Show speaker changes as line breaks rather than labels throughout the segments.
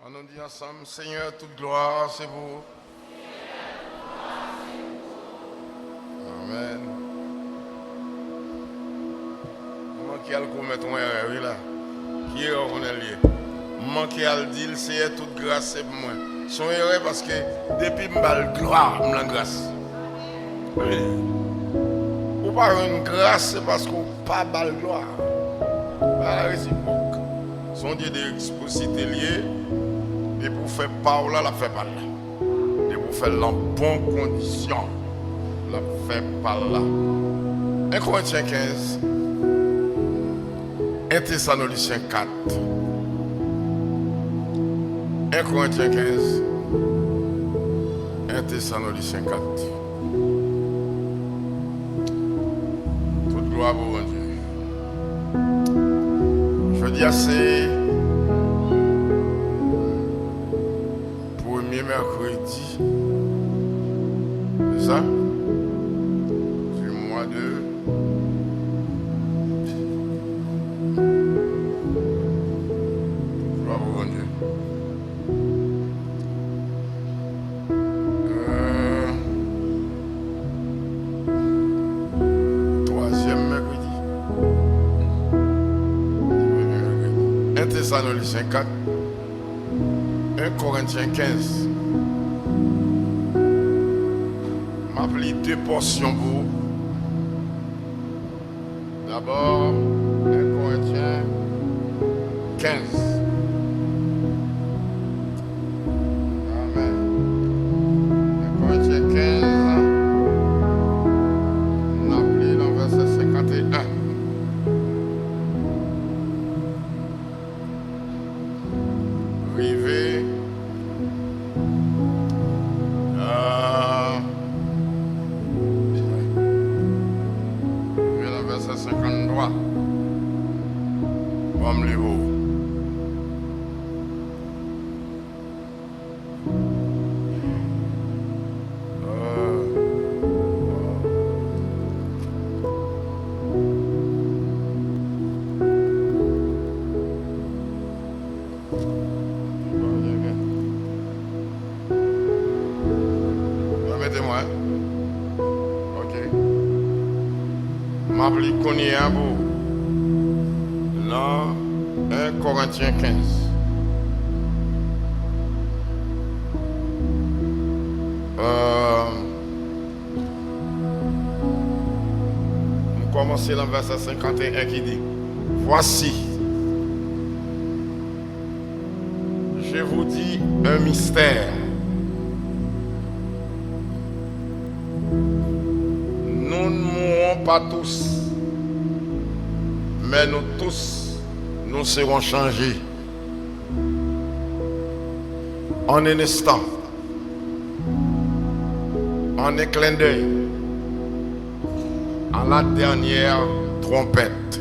On nous dit ensemble, Seigneur, toute gloire, c'est vous. Amen. Moi qui ai le commettre mon erreur, oui là. Qui est on est lié. Moi qui ai le dire, Seigneur, toute grâce, c'est pour moi. Son erreur parce que depuis que je la gloire, je la grâce. Oui. Ou pas une grâce, c'est parce qu'on pas la gloire. Pas la réciproque. Son Dieu de réciprocité lié. Et pour faire par là, la fait par là. Et pour faire en bonne condition, la fait par là. 1 Corinthiens 15, 1 Thessaloniciens 4. 1 Corinthiens 15, 1 Thessaloniciens 4. Toute gloire pour Dieu. Je dis assez. Mercredi, c'est ça? Du mois de gloire au bon Dieu. Troisième mercredi. 1 Thessaloniciens 4. 1 Corinthiens 15. M'appeler deux portions pour. D'abord, 1 Corinthiens 15. Amen. 1 Corinthiens 15. M'appeler dans verset 51. Rivé. Verset 53. Comme les mots. Mettez-moi. Ok. M'applique qu'on y est à bout. Là, 1 Corinthiens 15. On commence dans le verset 51 qui dit: voici, je vous dis un mystère. Nous ne mourrons pas tous, mais nous tous, nous serons changés en un instant, en un clin d'œil, à la dernière trompette.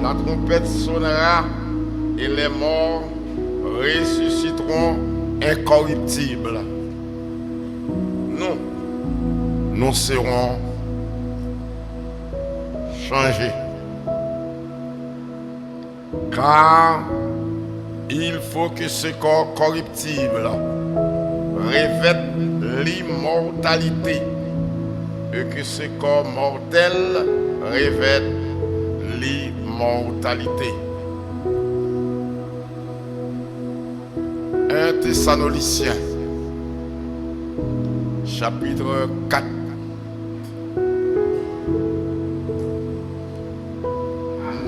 La trompette sonnera et les morts ressusciteront incorruptibles. Nous serons changés. Car il faut que ce corps corruptible revête l'immortalité et que ce corps mortel revête l'immortalité. 1 Thessaloniciens chapitre 4.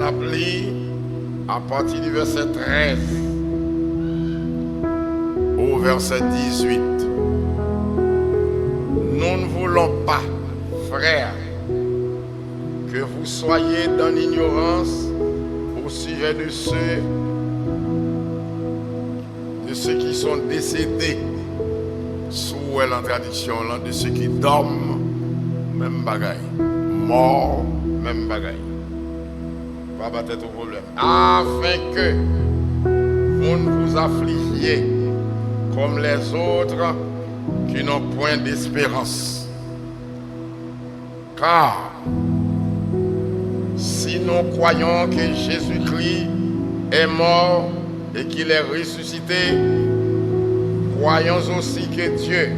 Appelé à partir du verset 13 au verset 18. Nous ne voulons pas, frères, que vous soyez dans l'ignorance au sujet de ceux qui sont décédés sous la tradition, de ceux qui dorment, même bagaille, morts, même bagaille. Pas battre au problème. Afin que vous ne vous affligiez comme les autres qui n'ont point d'espérance. Car si nous croyons que Jésus-Christ est mort et qu'il est ressuscité, croyons aussi que Dieu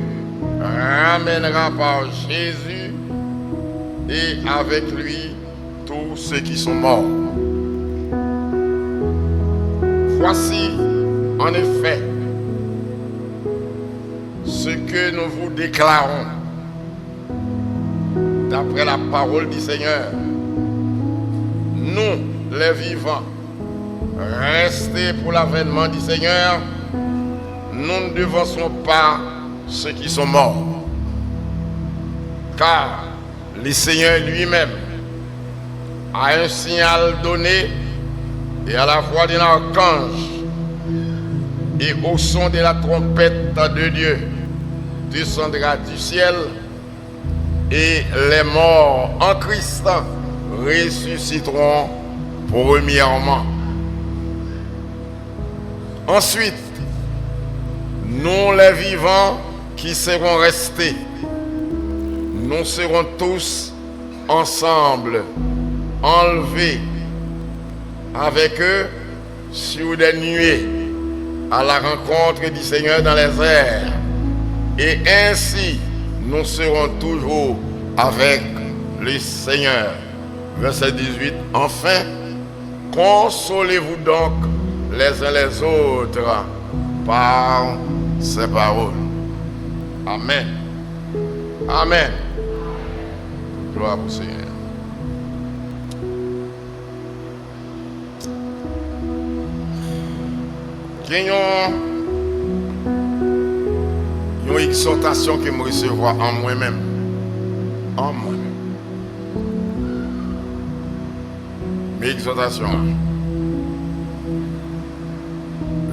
ramènera par Jésus et avec lui tous ceux qui sont morts. Voici en effet ce que nous vous déclarons d'après la parole du Seigneur. Nous, les vivants, restés pour l'avènement du Seigneur, nous ne devançons pas ceux qui sont morts. Car le Seigneur lui-même a un signal donné et à la voix d'un archange et au son de la trompette de Dieu descendra du ciel et les morts en Christ ressusciteront premièrement. Ensuite, nous les vivants qui serons restés, nous serons tous ensemble enlevés avec eux sur des nuées à la rencontre du Seigneur dans les airs. Et ainsi, nous serons toujours avec le Seigneur. Verset 18. Enfin, consolez-vous donc les uns les autres par ces paroles. Amen. Amen. Gloire au Seigneur. Gagnons une exhortation que je recevoir en moi-même. En moi-même. Mes exhortations.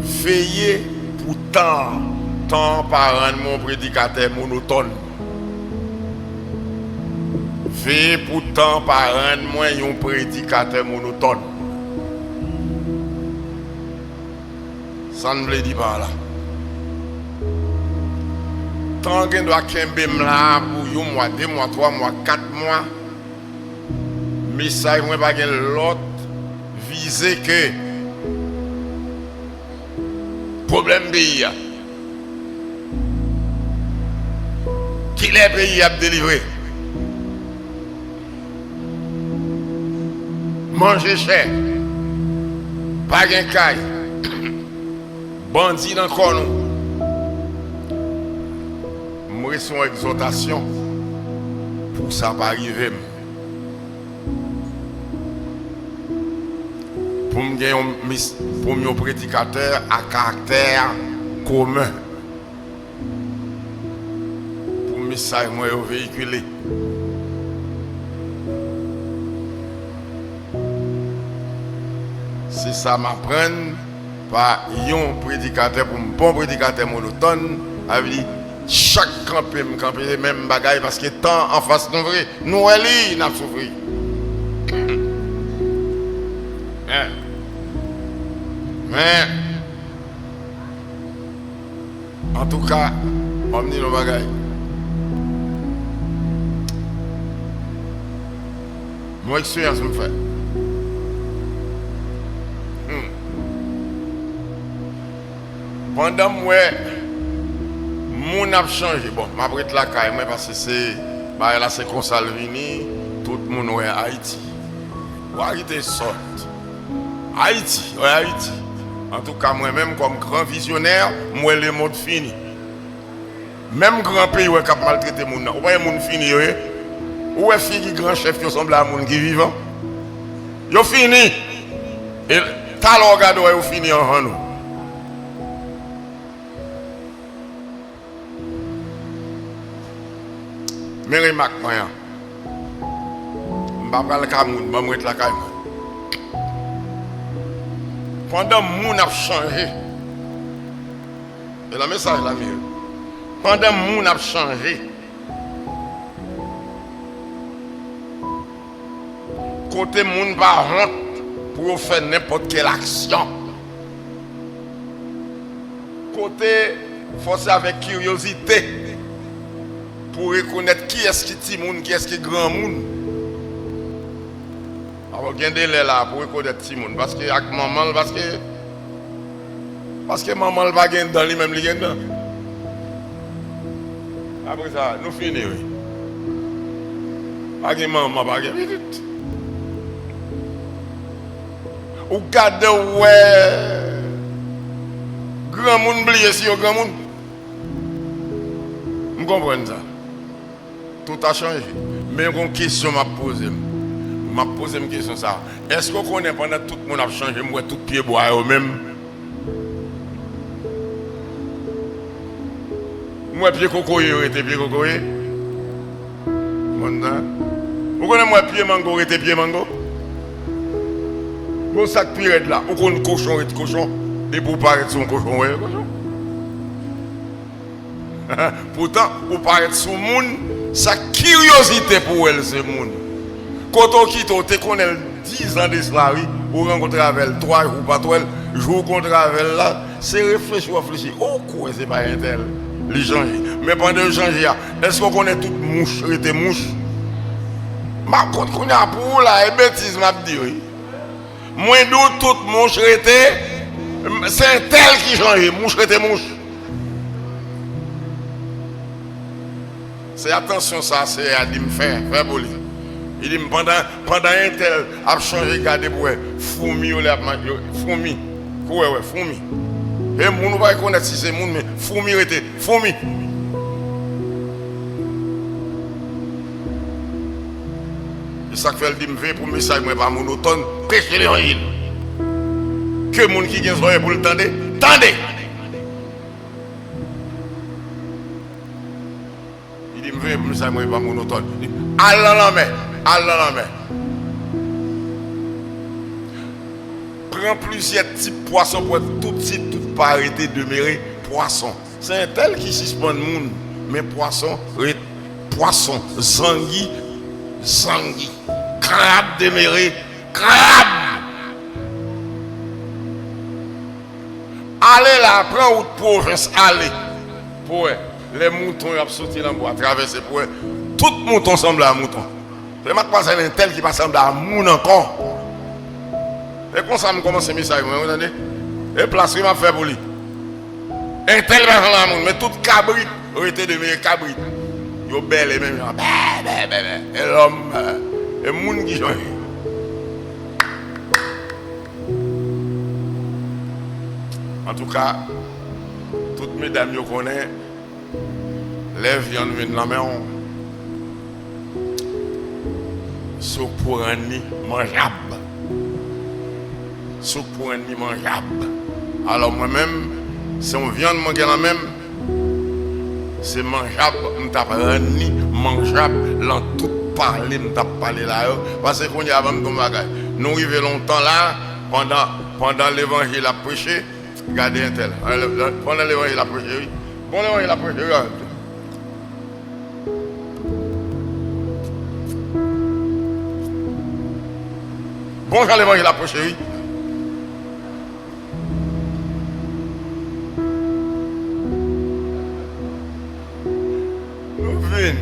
Veillez pourtant tant par un mon prédicateur monotone. Veillez pourtant par un moins un prédicateur monotone. Ça ne veut dire pas là. Tant qu'on doit kembe là pour 1 mois, 2 mois, 3 mois, 4 mois, mais ça ne va pas l'autre viser que problème pays. Qui les pays a délivré? Manger cher, pas de caille, bandit dans le corps. Moi, c'est une exhortation pour ça pas arriver. Pour me un prédicateur à caractère commun. Pour me message moi véhiculer. Si ça m'apprend par un prédicateur pour un bon prédicateur monotone, avec chaque campé, même bagaille parce que tant en face nous vrai, nous elle n'a souffert. Mais en tout cas, on me dit nos bagailles. Mon expérience me fait. Pendant moi, mon a changé. Bon, ma prête la caille, parce que c'est là c'est comme Salvini, tout le monde est Haïti. Ou Haïti sorte. Haïti, ouais Haïti. En tout cas, moi-même, comme grand visionnaire, moi, le monde fini. Même grand pays, qui a maltraité les gens. Vous voyez, les gens fini, où est fini grand chef qui semble à les gens qui vivent? Ils fini. Et tal regard, ils fini en nous. Mais remarque, moi, je ne vais pas le Cameroun, je vais mettre la caille. Pendant que le monde a changé, et le message là mieux. Pendant que le monde a changé, côté monde pas honte pour faire n'importe quelle action. Côté forcé avec curiosité pour reconnaître qui est-ce qui est petit monde, qui est-ce qui est grand monde. Alors, il y a des là pour reconnaître petit monde parce que avec maman, parce que Parce que maman ne va pas dans lui-même, il dedans. Après ça, nous finissons. Pas de maman, pas de petite. Ou garde ouais. Grand monde oublié si au grand monde. Vous comprenez ça? Tout a changé. Mais une question m'a posé. M'a posé une question ça. Est-ce qu'on connaît pendant tout le monde a changé, moi tout pied bois au même? Moi pied cocoyer était pied cocoyer. Vous connaissez moi pied mango était pied mango? Bon sac pirate là, ou qu'on cochon et cochon, et pour paraître son cochon, ouais, cochon. Pourtant, pour paraître son monde, sa curiosité pour elle, c'est monde. Quand on quitte, on te connaît 10 ans de cela, ou rencontrer avec elle 3 jours, pas 3 jours contre avec elle là, c'est réfléchir, oh quoi, c'est pas un tel, les gens. Mais pendant de changer, est-ce qu'on connaît toute mouche, était mouche? Ma compte qu'on a pour là, et bêtise m'a dit, oui. Moins d'où toute mouche était, c'est un tel qui change, mouche était mouche. C'est attention ça, c'est à dire me faire pour lui. Il dit pendant un tel a changé, regardez pour fourmi ou fourmi. Ouais, fourmi. Et moun ne va pas connaître si c'est moun, mais fourmi était fourmi. Et ça fait le dit me faire pour message moi pas monotone, prêcher l'évangile. Que moun qui vient pour le tendre, tendez. Il dit me faire pour message moi pas monotone. Allah la main, Allah la main. Prends plusieurs types de poissons pour tout de suite tout pas arrêter de demeurer poisson. C'est un tel qui suspend le monde, mais poisson, zangui, crabe demeurer, crabe. Allez là, prends route province, allez. Pour les moutons ils ont sauté dans le bois, traverser pour tout mouton semble à un mouton. C'est ma pas un tel qui pas semble à un mouton encore. Et quand ça me commence à message, vous entendez? Et place qui m'a fait pour lui. Un tel va faire la moun, mais tout cabrit, ont été de mes cabrits. Ils sont belles et même. Et l'homme, et moun qui joue. En tout cas, toutes mesdames, vous connaissez, les viandes viennent de la main. Sauf pour un nid mangeable. Sauf pour un nid mangeable. Alors moi-même, si on vient de manger la même, c'est mangeable, on tape un nid mangeable, dans tout parler, on tape parler là. Parce qu'on y a avant de bagage. Nous arrivons longtemps là, pendant l'évangile à prêcher, regardez un tel. Pendant l'évangile à prêcher, oui. Bon l'évangile à prêcher, regarde. Bon, quand l'évangile a prêché, oui. Nous venons.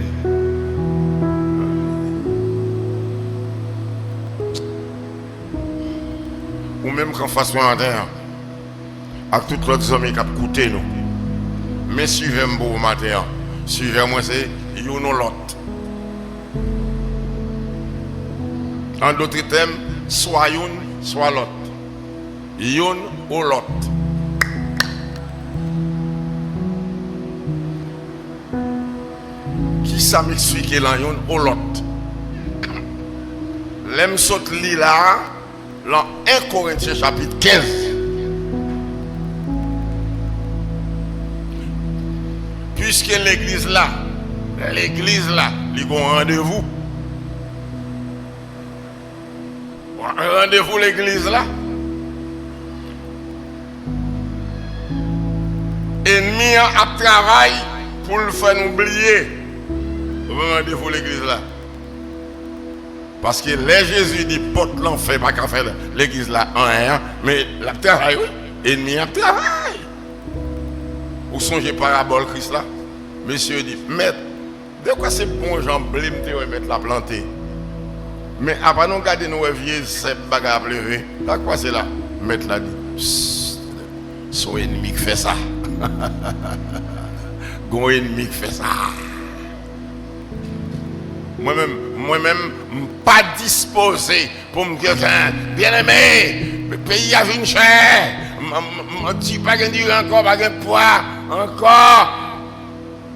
Ou même qu'en façon en terre, avec toutes les hommes qui ont coûté nous. Mais suivez-moi au matin. Suivez-moi, c'est you know lot. En d'autres termes, soit une, soit l'autre. Une ou l'autre. Qui ça m'explique l'une ou l'autre? L'aime saute là, dans 1 Corinthiens chapitre 15. Puisque l'église là, il y a un rendez-vous. Un rendez-vous l'église là. Ennemi a travail pour le faire oublier. Rendez-vous l'église là. Parce que les Jésus dit porte l'enfer, pas qu'à faire l'église là en un, mais la travail, oui. Ennemi a travail. Vous songez parabole Christ là? Monsieur dit, maître, de quoi c'est bon Jean blême de mettre la planter? Mais après nous garder nos vieux, c'est bagarre à pleurer. Là quoi c'est là? Mettre la dit. Son ennemi qui fait ça. Gon ennemi qui fait ça. Moi-même, pas disposé pour me dire, bien aimé, le pays a une chair. Je ne dis pas que encore, pas de poids, encore.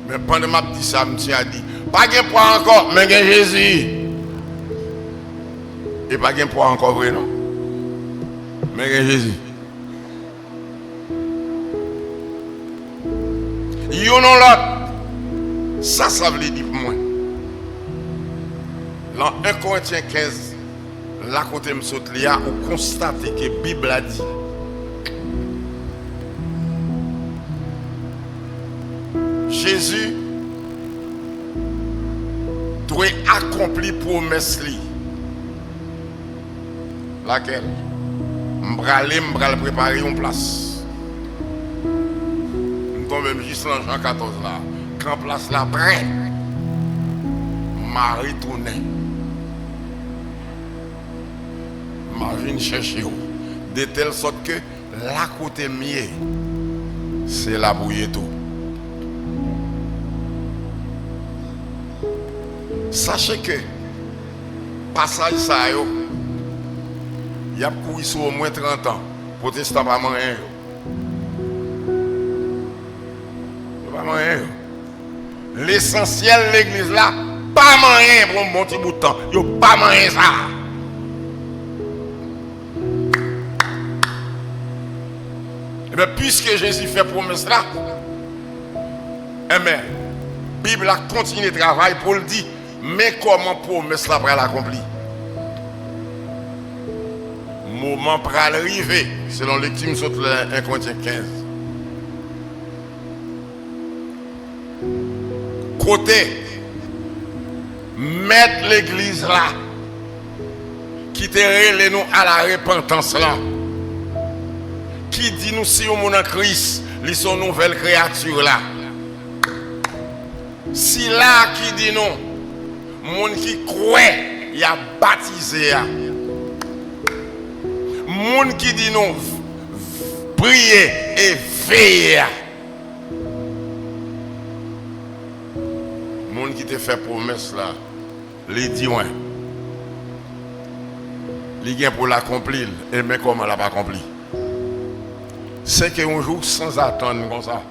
Mais pendant que je dis ça, je me suis dit, pas de poids encore, mais Jésus. Et pas de poids encore, vrai, non? Mais Jésus. Yon non l'autre. Ça veut dire pour moi. Dans 1 Corinthiens 15, là côté me saute là, on constate que la Bible a dit Jésus doit accomplir promesse li. Laquelle? M'bral préparer une place. Nous tombons juste dans Jean 14 là. Quand place là prête, m'a retourné. M'a venu chercher de telle sorte que la côté mieux, c'est la bouille tout. Sachez que passage ça il y a couru sur au moins 30 ans. Protestant pas moyen. Pas moyen. L'essentiel de l'église là, pas moyen pour un bon petit bout de temps. Yo pas moyen ça. Et bien, puisque Jésus fait promesse là, la Bible a continué de travailler pour le dire. Mais comment promesse là pour l'accomplir? Moment pour arriver, selon l'équipe sur 1 Corinthiens 15. Côté, mettre l'église là, qui te relève nous à la repentance là, qui dit nous si on est en Christ, ils sont nouvelle créature là. Si là qui dit nous, monde qui croit, il a baptisé. Monde qui dit non, prier et veiller. Monde qui te fait promesse là, les dit ouais. Il vient pour l'accomplir, et mais comment l'a pas accompli? C'est qu'un jour sans attendre comme ça.